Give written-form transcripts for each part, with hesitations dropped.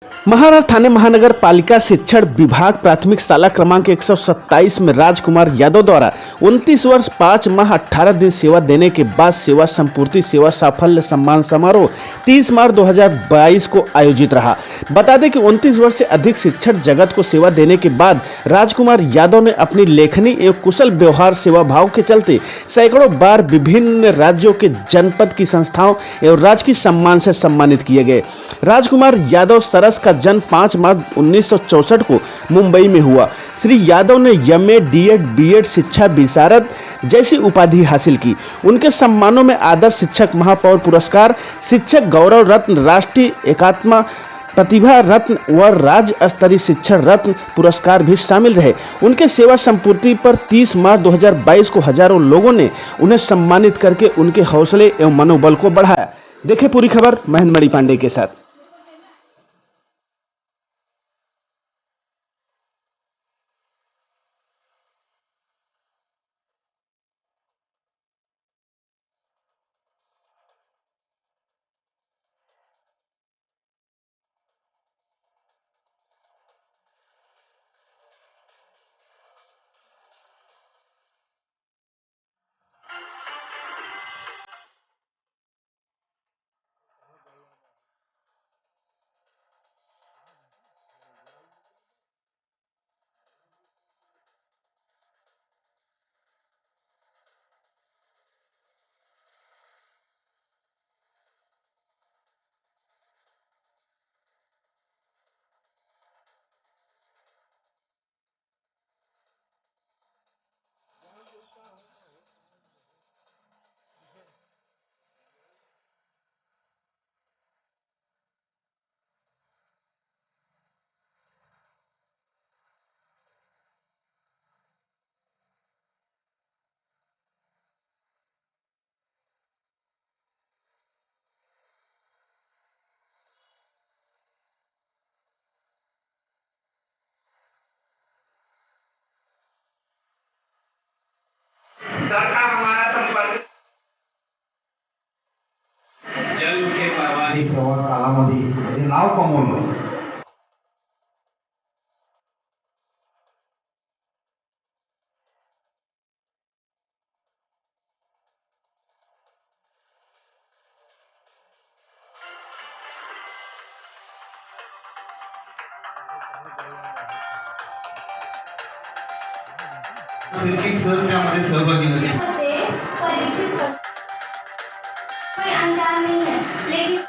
महाराष्ट्र थाने महानगर पालिका शिक्षण विभाग प्राथमिक शाला क्रमांक 127 में राजकुमार यादव द्वारा 29 वर्ष 5 माह 18 दिन सेवा देने के बाद सेवा संपूर्ति सेवा साफल्य सम्मान समारोह 30 मार्च 2022 को आयोजित रहा। बता दें कि 29 वर्ष से अधिक शिक्षण जगत को सेवा देने के बाद राजकुमार यादव ने अपनी लेखनी एवं कुशल व्यवहार सेवा भाव के चलते सैकड़ों बार विभिन्न राज्यों के जनपद की संस्थाओं एवं राजकीय सम्मान से सम्मानित किए गए। राजकुमार यादव सरस का जन्म 5 मार्च 1964 को मुंबई में हुआ। श्री यादव ने एमए, डीएड, बीएड शिक्षा विशारद जैसी उपाधि हासिल की। उनके सम्मानों में आदर्श शिक्षक महापौर पुरस्कार, शिक्षक गौरव रत्न, राष्ट्रीय एकात्म प्रतिभा रत्न व राज्य स्तरीय शिक्षण रत्न पुरस्कार भी शामिल रहे। उनके सेवा संपूर्ति पर 30 मार्च 2022 को हजारों लोगों ने उन्हें सम्मानित करके उनके हौसले एवं मनोबल को बढ़ाया। देखें पूरी खबर महेंद्र मणि पांडे के साथ। सरकार हमारा संपर्क जल के परवाही सेवा कालामध्ये हे नाव कमवलं। शिक्षक सर त्यामध्ये सहभागी नसतील। कोई अंदाज नहीं है, लेकिन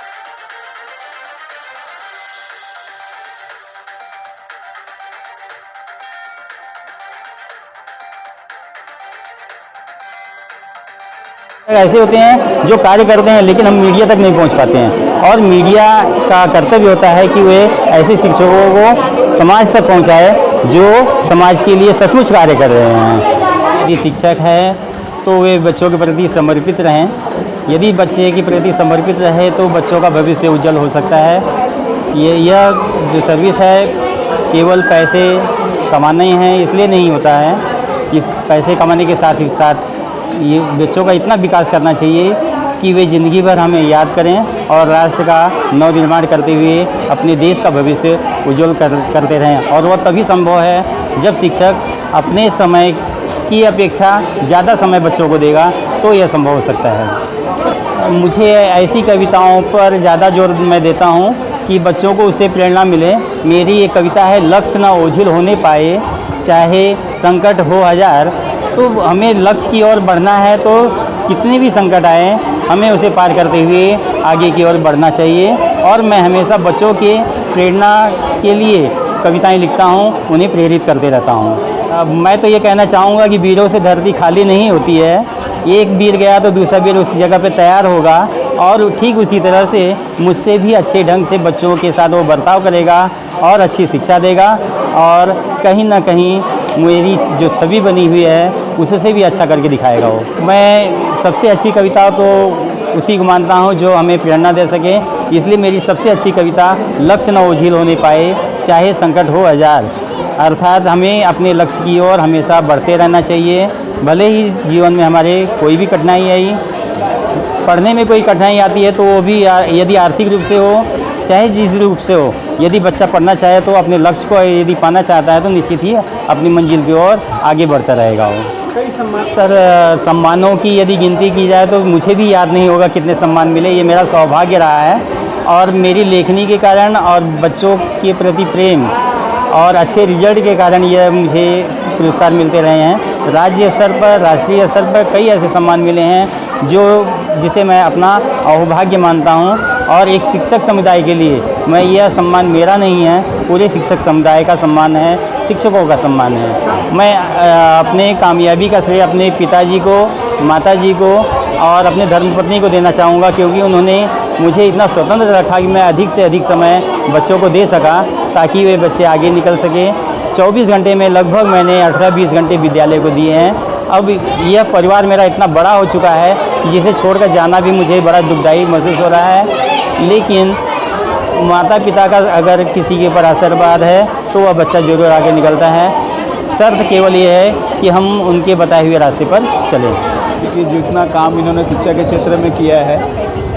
ऐसे होते हैं जो कार्य करते हैं लेकिन हम मीडिया तक नहीं पहुंच पाते हैं, और मीडिया का कर्तव्य होता है कि वे ऐसे शिक्षकों को समाज तक पहुंचाए जो समाज के लिए सचमुच कार्य कर रहे हैं। यदि शिक्षक है तो वे बच्चों के प्रति समर्पित रहें। यदि बच्चे के प्रति समर्पित रहे तो बच्चों का भविष्य उज्जवल हो सकता है। यह जो सर्विस है केवल पैसे कमाना ही है इसलिए नहीं होता है। इस पैसे कमाने के साथ ही साथ ये बच्चों का इतना विकास करना चाहिए कि वे ज़िंदगी भर हमें याद करें और राष्ट्र का नवनिर्माण करते हुए अपने देश का भविष्य उज्जवल करते रहें। और वह तभी संभव है जब शिक्षक अपने समय की अपेक्षा ज़्यादा समय बच्चों को देगा तो यह संभव हो सकता है। मुझे ऐसी कविताओं पर ज़्यादा जोर मैं देता हूँ कि बच्चों को उससे प्रेरणा मिले। मेरी एक कविता है, लक्ष्य न ओझिल होने पाए चाहे संकट हो हजार। तो हमें लक्ष्य की ओर बढ़ना है तो कितने भी संकट आए हमें उसे पार करते हुए आगे की ओर बढ़ना चाहिए। और मैं हमेशा बच्चों के प्रेरणा के लिए कविताएं लिखता हूं, उन्हें प्रेरित करते रहता हूं। अब मैं तो ये कहना चाहूँगा कि वीरों से धरती खाली नहीं होती है। एक वीर गया तो दूसरा वीर उस जगह पे तैयार होगा, और ठीक उसी तरह से मुझसे भी अच्छे ढंग से बच्चों के साथ वो बर्ताव करेगा और अच्छी शिक्षा देगा, और कहीं ना कहीं मेरी जो छवि बनी हुई है उससे भी अच्छा करके दिखाएगा वो। मैं सबसे अच्छी कविता तो उसी को मानता हूँ जो हमें प्रेरणा दे सके। इसलिए मेरी सबसे अच्छी कविता लक्ष्य न ओझिल होने पाए चाहे संकट हो हजार। अर्थात हमें अपने लक्ष्य की ओर हमेशा बढ़ते रहना चाहिए। भले ही जीवन में हमारे कोई भी कठिनाई आई, पढ़ने में कोई कठिनाई आती है तो वो भी यदि आर्थिक रूप से हो, चाहे जिस रूप से हो। यदि बच्चा पढ़ना चाहे तो अपने लक्ष्य को यदि पाना चाहता है तो निश्चित ही अपनी मंजिल की ओर आगे बढ़ता रहेगा वो। कई सम्मान सर सम्मानों की यदि गिनती की जाए तो मुझे भी याद नहीं होगा कितने सम्मान मिले। ये मेरा सौभाग्य रहा है और मेरी लेखनी के कारण और बच्चों के प्रति प्रेम और अच्छे रिजल्ट के कारण यह मुझे पुरस्कार मिलते रहे हैं। राज्य स्तर पर, राष्ट्रीय स्तर पर कई ऐसे सम्मान मिले हैं जिसे मैं अपना अहोभाग्य मानता हूं। और एक शिक्षक समुदाय के लिए मैं यह सम्मान मेरा नहीं है, पूरे शिक्षक समुदाय का सम्मान है, शिक्षकों का सम्मान है। मैं अपने कामयाबी का श्रेय अपने पिताजी को, माताजी को और अपने धर्मपत्नी को देना चाहूँगा, क्योंकि उन्होंने मुझे इतना स्वतंत्र रखा कि मैं अधिक से अधिक समय बच्चों को दे सका ताकि वे बच्चे आगे निकल सके। 24 घंटे में लगभग मैंने 18-20 घंटे विद्यालय को दिए हैं। अब यह परिवार मेरा इतना बड़ा हो चुका है कि जिसे छोड़कर जाना भी मुझे बड़ा दुखदायी महसूस हो रहा है। लेकिन माता पिता का अगर किसी के ऊपर आशीर्वाद है तो वह बच्चा जरूर आगे निकलता है। शर्त केवल ये है कि हम उनके बताए हुए रास्ते पर चलें। कि जितना काम इन्होंने शिक्षा के क्षेत्र में किया है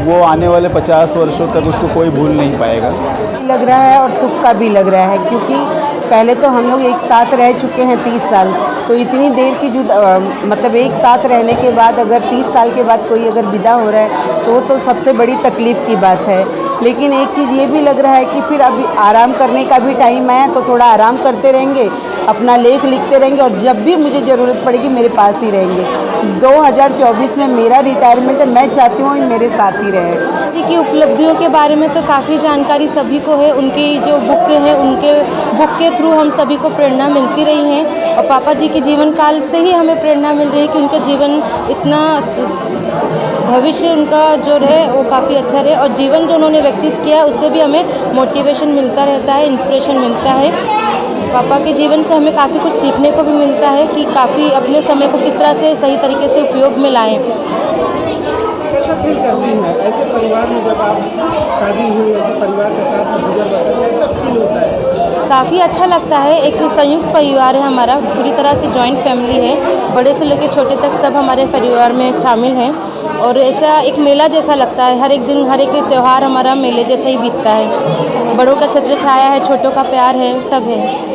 वो आने वाले 50 वर्षों तक उसको कोई भूल नहीं पाएगा। लग रहा है और सुख का भी लग रहा है, क्योंकि पहले तो हम लोग एक साथ रह चुके हैं 30 साल, तो इतनी देर की मतलब एक साथ रहने के बाद अगर 30 साल के बाद कोई अगर विदा हो रहा है तो वो तो सबसे बड़ी तकलीफ़ की बात है। लेकिन एक चीज़ ये भी लग रहा है कि फिर अभी आराम करने का भी टाइम आया तो थोड़ा आराम करते रहेंगे, अपना लेख लिखते रहेंगे और जब भी मुझे ज़रूरत पड़ेगी मेरे पास ही रहेंगे। 2024 में मेरा रिटायरमेंट है, मैं चाहती हूँ मेरे साथ ही रहे। जी की उपलब्धियों के बारे में तो काफ़ी जानकारी सभी को है। उनकी जो बुक हैं उनके बुक के थ्रू हम सभी को प्रेरणा मिलती रही है और पापा जी के जीवन काल से ही हमें प्रेरणा मिल रही है कि उनका जीवन इतना भविष्य उनका जो रहे वो काफ़ी अच्छा रहे और जीवन जो उन्होंने व्यतीत किया उससे भी हमें मोटिवेशन मिलता रहता है, इंस्पिरेशन मिलता है। पापा के जीवन से हमें काफ़ी कुछ सीखने को भी मिलता है कि काफ़ी अपने समय को किस तरह से सही तरीके से उपयोग में लाएं। कैसा फील करती हैं ऐसे परिवार में जब आप शादी हुई, ऐसे परिवार के साथ गुजर बसर, कैसा फील होता है? काफ़ी अच्छा लगता है। एक संयुक्त परिवार है हमारा, पूरी तरह से जॉइंट फैमिली है, बड़े से लेकर छोटे तक सब हमारे परिवार में शामिल हैं और ऐसा एक मेला जैसा लगता है। हर एक दिन, हर एक त्यौहार हमारा मेले जैसा ही बीतता है। बड़ों का छत्र छाया है, छोटों का प्यार है, सब है।